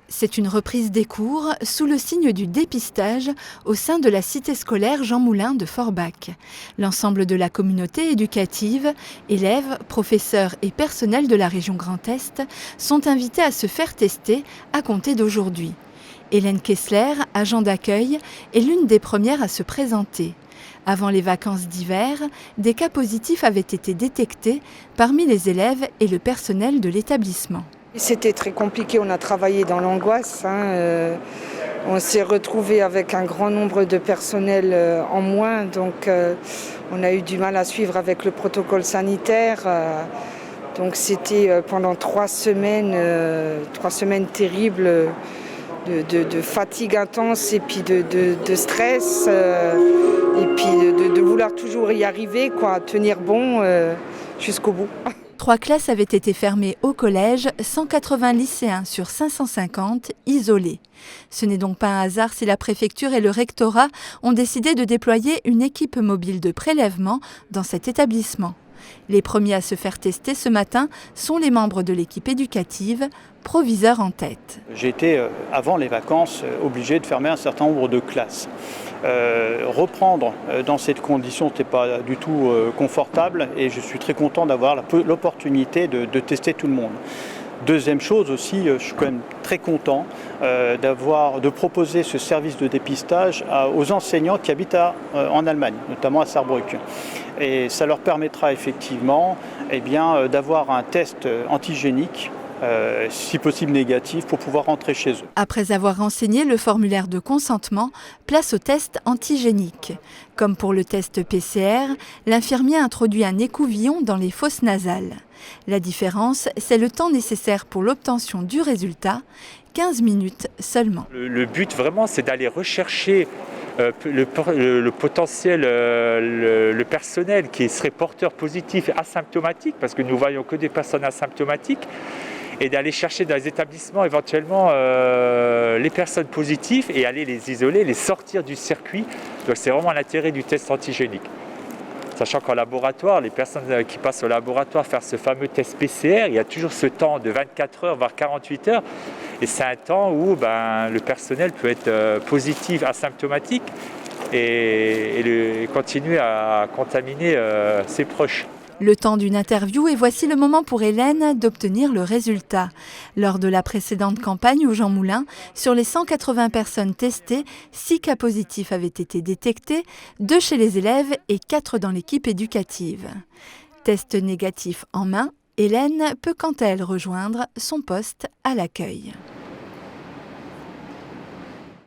C'est une reprise des cours sous le signe du dépistage au sein de la cité scolaire Jean Moulin de Forbach. L'ensemble de la communauté éducative, élèves, professeurs et personnels de la région Grand Est sont invités à se faire tester à compter d'aujourd'hui. Hélène Kessler, agent d'accueil, est l'une des premières à se présenter. Avant les vacances d'hiver, des cas positifs avaient été détectés parmi les élèves et le personnel de l'établissement. C'était très compliqué, on a travaillé dans l'angoisse. On s'est retrouvé avec un grand nombre de personnel en moins, donc on a eu du mal à suivre avec le protocole sanitaire. Donc c'était pendant 3 semaines terribles de fatigue intense et puis de stress et puis de vouloir toujours y arriver, tenir bon jusqu'au bout. 3 classes avaient été fermées au collège, 180 lycéens sur 550 isolés. Ce n'est donc pas un hasard si la préfecture et le rectorat ont décidé de déployer une équipe mobile de prélèvement dans cet établissement. Les premiers à se faire tester ce matin sont les membres de l'équipe éducative, proviseurs en tête. J'ai été, avant les vacances, obligé de fermer un certain nombre de classes. Reprendre dans cette condition, ce n'était pas du tout confortable et je suis très content d'avoir l'opportunité de tester tout le monde. Deuxième chose aussi, je suis quand même très content de proposer ce service de dépistage aux enseignants qui habitent en Allemagne, notamment à Saarbrück. Et ça leur permettra effectivement d'avoir un test antigénique, si possible négatif, pour pouvoir rentrer chez eux. Après avoir renseigné le formulaire de consentement, place au test antigénique. Comme pour le test PCR, l'infirmier introduit un écouvillon dans les fosses nasales. La différence, c'est le temps nécessaire pour l'obtention du résultat, 15 minutes seulement. Le but vraiment, c'est d'aller rechercher le potentiel, le personnel qui serait porteur positif et asymptomatique, parce que nous voyons que des personnes asymptomatiques, et d'aller chercher dans les établissements éventuellement les personnes positives et aller les isoler, les sortir du circuit. Donc c'est vraiment l'intérêt du test antigénique. Sachant qu'en laboratoire, les personnes qui passent au laboratoire faire ce fameux test PCR, il y a toujours ce temps de 24 heures, voire 48 heures. Et c'est un temps où le personnel peut être positif, asymptomatique et continuer à contaminer ses proches. Le temps d'une interview et voici le moment pour Hélène d'obtenir le résultat. Lors de la précédente campagne au Jean Moulin, sur les 180 personnes testées, 6 cas positifs avaient été détectés, 2 chez les élèves et 4 dans l'équipe éducative. Test négatif en main, Hélène peut quant à elle rejoindre son poste à l'accueil.